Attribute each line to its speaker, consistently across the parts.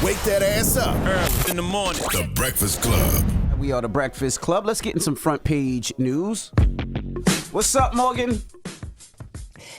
Speaker 1: wake that ass up.
Speaker 2: Early in the morning.
Speaker 1: The Breakfast Club.
Speaker 3: We are the Breakfast Club. Let's get in some front page news. What's up, Morgan?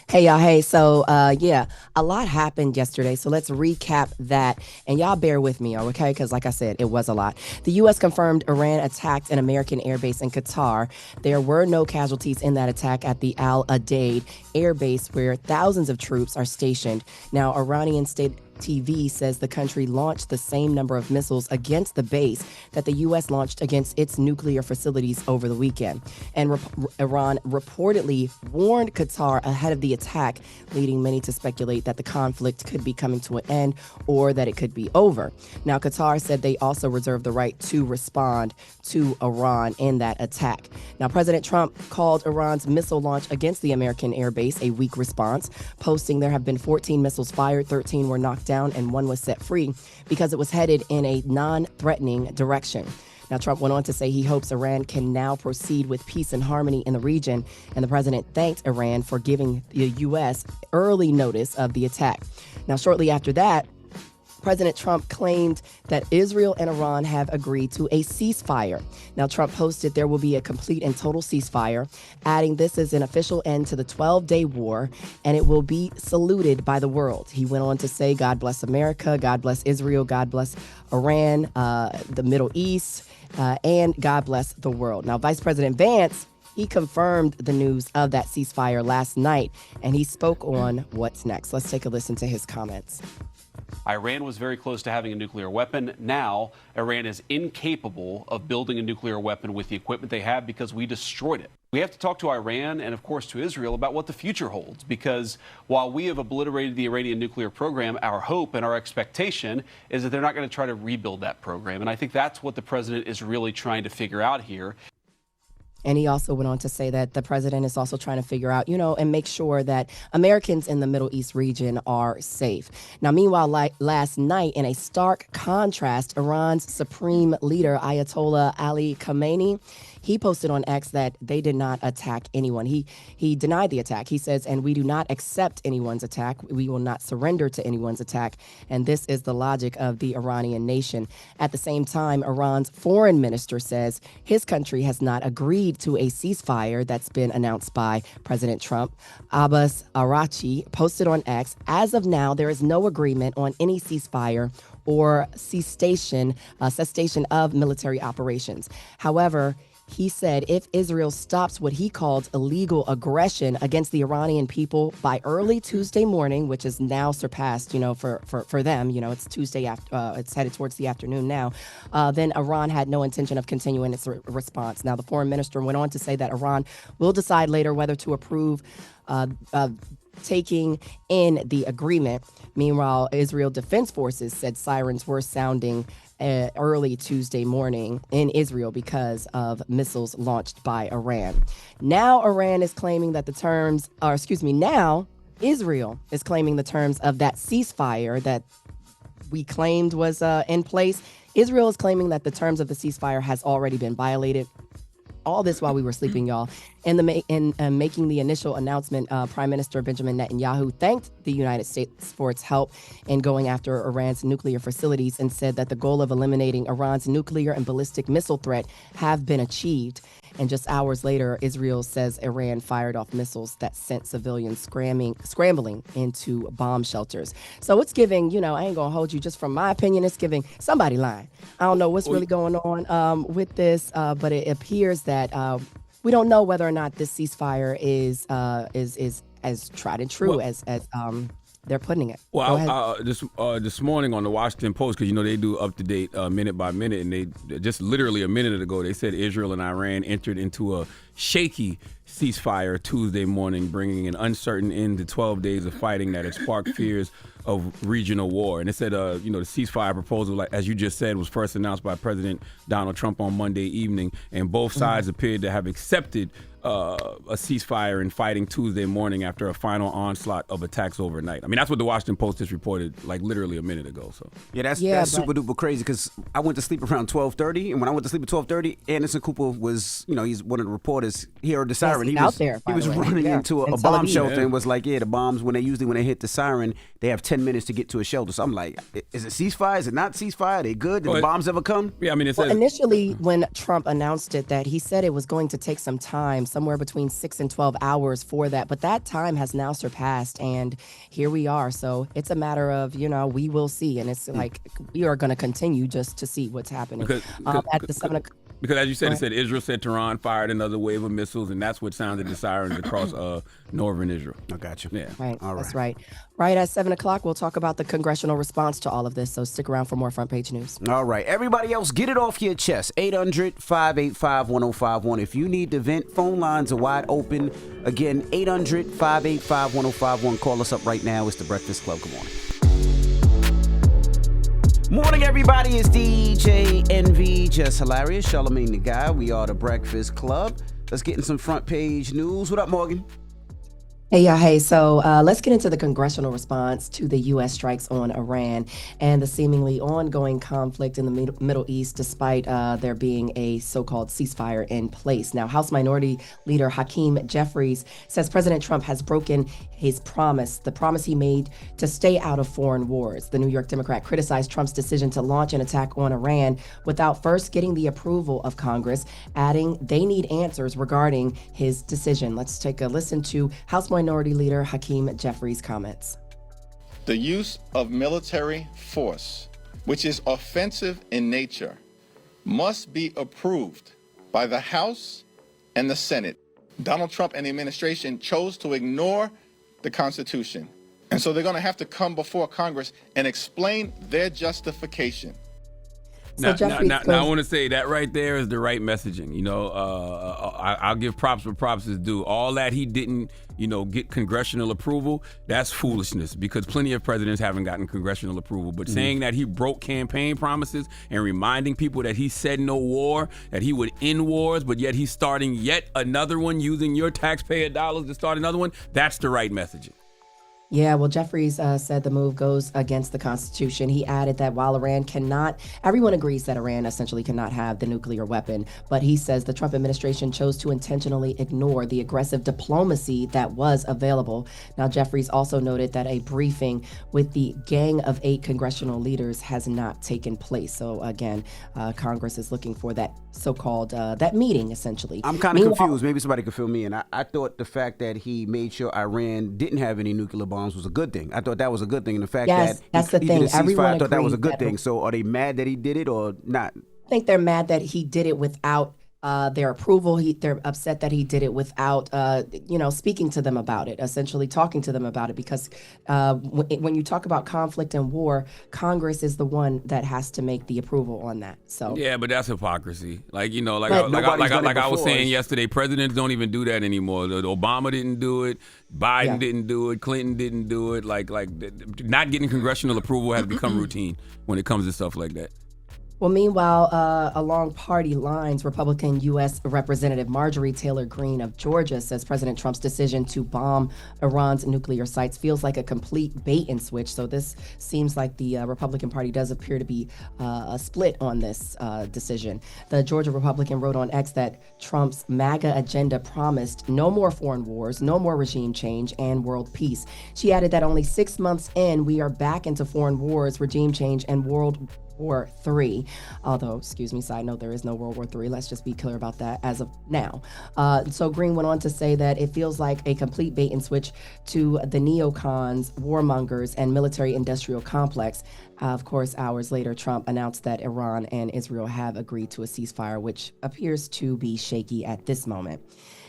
Speaker 4: Hey, y'all. Hey, so, a lot happened yesterday, so let's recap that. And y'all bear with me, okay? Because like I said, it was a lot. The U.S. confirmed Iran attacked an American airbase in Qatar. There were no casualties in that attack at the Al Udeid airbase, where thousands of troops are stationed. Now, Iranian state TV says the country launched the same number of missiles against the base that the U.S. launched against its nuclear facilities over the weekend. And Iran reportedly warned Qatar ahead of the attack, leading many to speculate that the conflict could be coming to an end or that it could be over. Now, Qatar said they also reserve the right to respond to Iran in that attack. Now, President Trump called Iran's missile launch against the American airbase a weak response, posting there have been 14 missiles fired, 13 were knocked down, and one was set free because it was headed in a non-threatening direction. Now, Trump went on to say he hopes Iran can now proceed with peace and harmony in the region, and the president thanked Iran for giving the U.S. early notice of the attack. Now, shortly after that, President Trump claimed that Israel and Iran have agreed to a ceasefire. Now, Trump posted there will be a complete and total ceasefire, adding this is an official end to the 12-day war, and it will be saluted by the world. He went on to say, God bless America, God bless Israel, God bless Iran, the Middle East, and God bless the world. Now, Vice President Vance, he confirmed the news of that ceasefire last night, and he spoke on what's next. Let's take a listen to his comments.
Speaker 5: Iran was very close to having a nuclear weapon. Now, Iran is incapable of building a nuclear weapon with the equipment they have because we destroyed it. We have to talk to Iran and, of course, to Israel about what the future holds, because while we have obliterated the Iranian nuclear program, our hope and our expectation is that they're not going to try to rebuild that program. And I think that's what the president is really trying to figure out here.
Speaker 4: And he also went on to say that the president is also trying to figure out, and make sure that Americans in the Middle East region are safe. Now, meanwhile, last night, in a stark contrast, Iran's supreme leader, Ayatollah Ali Khamenei, he posted on X that they did not attack anyone. He denied the attack. He says, and we do not accept anyone's attack. We will not surrender to anyone's attack. And this is the logic of the Iranian nation. At the same time, Iran's foreign minister says his country has not agreed to a ceasefire that's been announced by President Trump. Abbas Araghchi posted on X, as of now, there is no agreement on any ceasefire or cessation of military operations. However, he said if Israel stops what he called illegal aggression against the Iranian people by early Tuesday morning, which is now surpassed, for them, it's Tuesday after, it's headed towards the afternoon now, then Iran had no intention of continuing its response. Now, the foreign minister went on to say that Iran will decide later whether to approve taking in the agreement. Meanwhile, Israel Defense Forces said sirens were sounding early Tuesday morning in Israel because of missiles launched by Iran. Now Iran is claiming that now Israel is claiming the terms of that ceasefire that we claimed was in place. Israel is claiming that the terms of the ceasefire has already been violated. All this while we were sleeping, y'all. In making the initial announcement, Prime Minister Benjamin Netanyahu thanked the United States for its help in going after Iran's nuclear facilities and said that the goal of eliminating Iran's nuclear and ballistic missile threat have been achieved. And just hours later, Israel says Iran fired off missiles that sent civilians scrambling into bomb shelters. So it's giving, I ain't going to hold you, just from my opinion, it's giving somebody lying. I don't know what's really going on with this, but it appears that we don't know whether or not this ceasefire is as tried and true as they're putting it.
Speaker 6: Well, this morning on the Washington Post, because they do up to date minute by minute, and they just literally a minute ago they said Israel and Iran entered into a shaky ceasefire Tuesday morning, bringing an uncertain end to 12 days of fighting that has sparked fears of regional war. And it said, the ceasefire proposal, like as you just said, was first announced by President Donald Trump on Monday evening, and both sides appeared to have accepted a ceasefire and fighting Tuesday morning after a final onslaught of attacks overnight. I mean, that's what the Washington Post just reported like literally a minute ago. So
Speaker 3: yeah, that's super duper crazy because I went to sleep around 12:30, and when I went to sleep at 12:30, Anderson Cooper was, he's one of the reporters. He heard the siren.
Speaker 4: Yes,
Speaker 3: He
Speaker 4: out
Speaker 3: was
Speaker 4: there,
Speaker 3: he was running into a
Speaker 4: Tel
Speaker 3: bomb
Speaker 4: Aviv.
Speaker 3: shelter and was like, the bombs when they hit the siren, they have 10 minutes to get to a shelter. So I'm like, is it ceasefire? Is it not ceasefire? Are they good? Did the bombs ever come?
Speaker 6: Yeah, I mean, it says
Speaker 4: initially when Trump announced it, that he said it was going to take some time, somewhere between 6 and 12 hours for that. But that time has now surpassed, and here we are. So it's a matter of, we will see. And it's like we are going to continue just to see what's happening. At the 7 o'clock.
Speaker 6: Because as you said, Israel said Tehran fired another wave of missiles, and that's what sounded the sirens across northern Israel.
Speaker 3: I got you.
Speaker 6: Yeah.
Speaker 4: Right.
Speaker 3: All right.
Speaker 4: That's right. Right at 7 o'clock, we'll talk about the congressional response to all of this. So stick around for more front page news.
Speaker 3: All right. Everybody else, get it off your chest. 800-585-1051. If you need to vent, phone lines are wide open. Again, 800-585-1051. Call us up right now. It's The Breakfast Club. Good morning. Morning, everybody. It's DJ NV, Jess Hilarious, Charlamagne the Guy. We are The Breakfast Club. Let's get in some front page news. What up, Morgan?
Speaker 4: Hey. So let's get into the congressional response to the U.S. strikes on Iran and the seemingly ongoing conflict in the Middle East, despite there being a so-called ceasefire in place. Now, House Minority Leader Hakeem Jeffries says President Trump has broken his promise, the promise he made to stay out of foreign wars. The New York Democrat criticized Trump's decision to launch an attack on Iran without first getting the approval of Congress, adding they need answers regarding his decision. Let's take a listen to House Minority Leader Hakeem Jeffries' comments.
Speaker 2: The use of military force, which is offensive in nature, must be approved by the House and the Senate. Donald Trump and the administration chose to ignore the Constitution. And so they're going to have to come before Congress and explain their justification.
Speaker 6: Now, I want to say that right there is the right messaging. I'll give props where props is due. All that he didn't, get congressional approval, that's foolishness because plenty of presidents haven't gotten congressional approval. But saying that he broke campaign promises and reminding people that he said no war, that he would end wars, but yet he's starting yet another one using your taxpayer dollars to start another one, that's the right messaging.
Speaker 4: Yeah, well, Jeffries said the move goes against the Constitution. He added that while everyone agrees that Iran essentially cannot have the nuclear weapon, but he says the Trump administration chose to intentionally ignore the aggressive diplomacy that was available. Now, Jeffries also noted that a briefing with the Gang of 8 congressional leaders has not taken place. So again, Congress is looking for that so-called, that meeting, essentially.
Speaker 3: I'm kind of confused. Maybe somebody could fill me in. I thought the fact that he made sure Iran didn't have any nuclear bombs was a good thing. I thought that was a good thing. And the fact that
Speaker 4: that's the
Speaker 3: he
Speaker 4: thing.
Speaker 3: did a ceasefire,
Speaker 4: Everyone
Speaker 3: I thought that was a
Speaker 4: agreed
Speaker 3: good thing. So are they mad that he did it or not?
Speaker 4: I think they're mad that he did it without their approval. They're upset that he did it without, speaking to them about it, essentially talking to them about it. Because when you talk about conflict and war, Congress is the one that has to make the approval on that. So
Speaker 6: yeah, but that's hypocrisy. I was saying yesterday, presidents don't even do that anymore. Obama didn't do it. Biden didn't do it. Clinton didn't do it. Not getting congressional approval has become routine when it comes to stuff like that.
Speaker 4: Well, meanwhile, along party lines, Republican U.S. Representative Marjorie Taylor Greene of Georgia says President Trump's decision to bomb Iran's nuclear sites feels like a complete bait and switch. So this seems like the Republican Party does appear to be a split on this decision. The Georgia Republican wrote on X that Trump's MAGA agenda promised no more foreign wars, no more regime change, and world peace. She added that only 6 months in, we are back into foreign wars, regime change, and World War III. Although, side note, there is no World War III. Let's just be clear about that as of now. So Greene went on to say that it feels like a complete bait and switch to the neocons, warmongers, and military-industrial complex. Of course, hours later, Trump announced that Iran and Israel have agreed to a ceasefire, which appears to be shaky at this moment.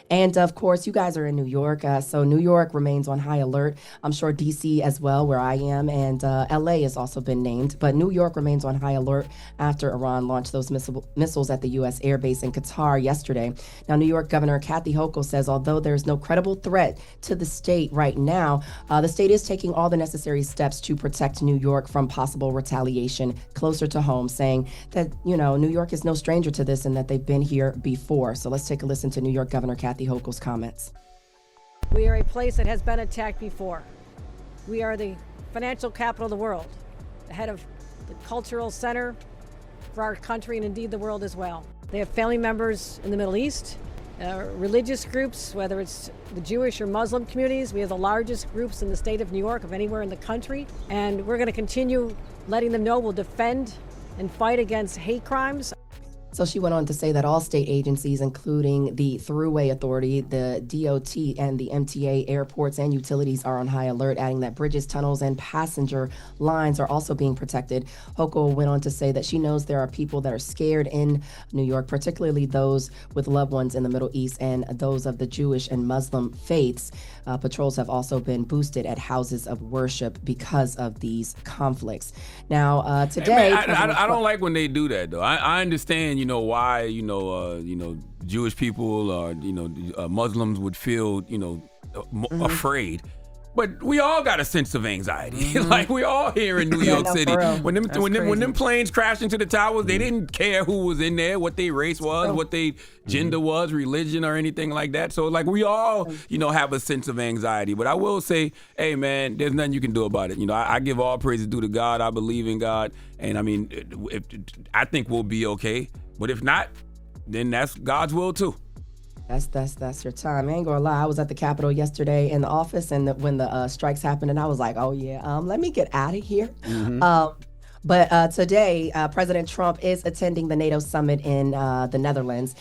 Speaker 4: And of course, you guys are in New York, so New York remains on high alert. I'm sure DC as well, where I am, and LA has also been named. But New York remains on high alert after Iran launched those missiles at the U.S. Air Base in Qatar yesterday. Now, New York Governor Kathy Hochul says although there's no credible threat to the state right now, the state is taking all the necessary steps to protect New York from possible retaliation closer to home, saying that, New York is no stranger to this and that they've been here before. So let's take a listen to New York Governor Kathy Kathy Hochul's comments.
Speaker 7: We are a place that has been attacked before. We are the financial capital of the world, the head of the cultural center for our country and indeed the world as well. They have family members in the Middle East, religious groups, whether it's the Jewish or Muslim communities. We have the largest groups in the state of New York of anywhere in the country. And we're going to continue letting them know we'll defend and fight against hate crimes.
Speaker 4: So she went on to say that all state agencies, including the Thruway Authority, the DOT, and the MTA, airports and utilities are on high alert, adding that bridges, tunnels, and passenger lines are also being protected. Hochul went on to say that she knows there are people that are scared in New York, particularly those with loved ones in the Middle East and those of the Jewish and Muslim faiths. Patrols have also been boosted at houses of worship because of these conflicts. Now, today...
Speaker 6: Hey, man, I don't like when they do that, though. I understand, why, Jewish people or, Muslims would feel, afraid. But we all got a sense of anxiety. Like we all here in New York City. When them planes crashed into the towers, they didn't care who was in there, what their race was, what their gender was, religion, or anything like that. So like we all, have a sense of anxiety. But I will say, hey man, there's nothing you can do about it. I give all praises due to God. I believe in God, and I mean, I think we'll be okay. But if not, then that's God's will too.
Speaker 4: That's your time. I ain't gonna lie. I was at the Capitol yesterday in the office, and when the strikes happened, and I was like, oh yeah, let me get out of here. But today, President Trump is attending the NATO summit in the Netherlands.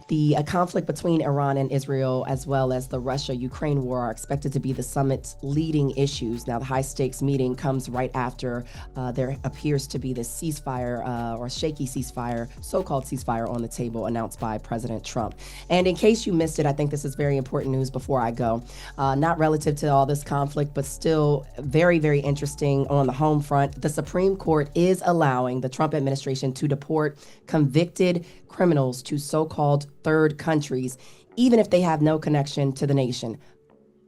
Speaker 4: The conflict between Iran and Israel, as well as the Russia-Ukraine war, are expected to be the summit's leading issues. Now, the high-stakes meeting comes right after there appears to be this ceasefire or shaky ceasefire, so-called ceasefire on the table announced by President Trump. And in case you missed it, I think this is very important news before I go. Not relative to all this conflict, but still very, very interesting on the home front. The Supreme Court is allowing the Trump administration to deport convicted criminals to so-called third countries, even if they have no connection to the nation.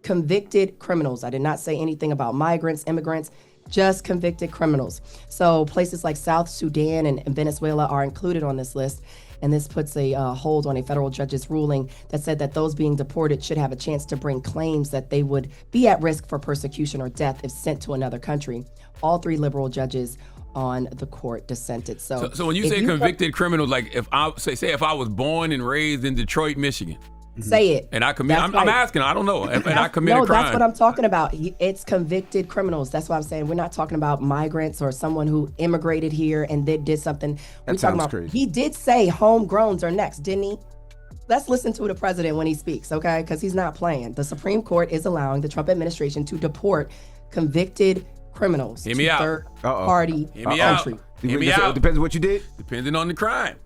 Speaker 4: Convicted criminals. I did not say anything about migrants, immigrants, just convicted criminals. So places like South Sudan and Venezuela are included on this list. And this puts a hold on a federal judge's ruling that said that those being deported should have a chance to bring claims that they would be at risk for persecution or death if sent to another country. All three liberal judges on the court dissented. So
Speaker 6: when you say convicted criminals, like if I say if I was born and raised in Detroit, Michigan,
Speaker 4: say it.
Speaker 6: And I commit. I'm asking. I don't know. And I commit a crime.
Speaker 4: No, that's what I'm talking about. It's convicted criminals. That's what I'm saying. We're not talking about migrants or someone who immigrated here and they did something. We're talking about. Crazy. He did say homegrowns are next, didn't he? Let's listen to the president when he speaks, okay? Because he's not playing. The Supreme Court is allowing the Trump administration to deport convicted criminals to third-party country.
Speaker 6: Hear me out.
Speaker 8: It depends on what you did.
Speaker 6: Depending on the crime.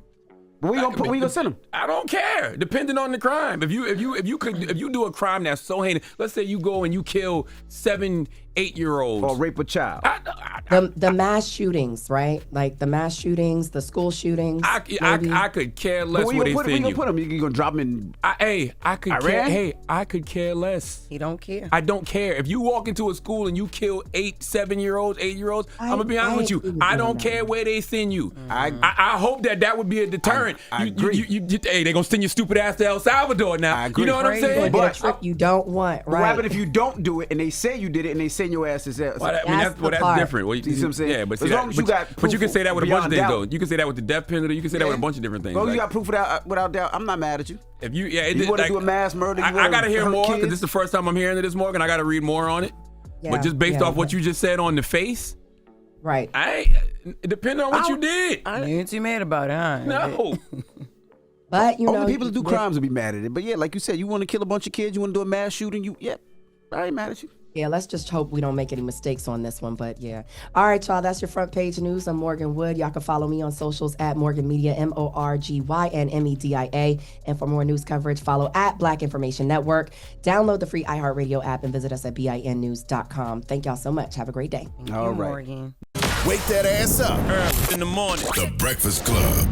Speaker 8: But where you gonna send them?
Speaker 6: I don't care. Depending on the crime. If you do a crime that's so heinous, let's say you go and you kill 7, 8-year-olds
Speaker 8: or rape a child.
Speaker 4: The mass shootings, right? Like the mass shootings, the school shootings.
Speaker 6: I could care less where they send you.
Speaker 8: Where you gonna put them? You gonna drop them in?
Speaker 6: I could
Speaker 8: Iran?
Speaker 6: care. Hey, I could care less.
Speaker 4: He don't care.
Speaker 6: I don't care. If you walk into a school and you kill 8, 7-year-olds, 8-year-olds, I'm gonna be honest with you. I don't care where they send you. I hope that would be a deterrent.
Speaker 8: I agree.
Speaker 6: Hey, they gonna send your stupid ass to El Salvador now.
Speaker 8: I agree.
Speaker 6: You know what I'm saying?
Speaker 4: But a trip you don't want, right?
Speaker 8: What happens if you don't do it and they say you did it and they send your ass to there?
Speaker 6: That's different. Well, you see what I'm saying? Yeah, but
Speaker 8: as long as you got proof,
Speaker 6: but you can say that with a bunch of things,
Speaker 8: doubt.
Speaker 6: though. You can say that with the death penalty. You can say that with a bunch of different things.
Speaker 8: As long as you got proof without doubt, I'm not mad at you.
Speaker 6: If you,
Speaker 8: you want to do a mass murder,
Speaker 6: I got to hear more because this is the first time I'm hearing of this, Morgan. I got to read more on it. Yeah, but just based off what you just said on the face,
Speaker 4: right?
Speaker 6: It depends on what you did.
Speaker 9: You ain't too mad about it, huh?
Speaker 6: No.
Speaker 4: But
Speaker 8: only people that do crimes will be mad at it. But yeah, like you said, you want to kill a bunch of kids, you want to do a mass shooting, I ain't mad at you.
Speaker 4: Yeah, let's just hope we don't make any mistakes on this one, but yeah. All right, y'all, that's your front page news. I'm Morgan Wood. Y'all can follow me on socials at Morgan Media, MorgynMedia. And for more news coverage, follow at Black Information Network. Download the free iHeartRadio app and visit us at BINnews.com. Thank y'all so much. Have a great day.
Speaker 8: All right.
Speaker 9: Morgan.
Speaker 1: Wake that ass up.
Speaker 6: Early in the morning.
Speaker 1: The Breakfast Club.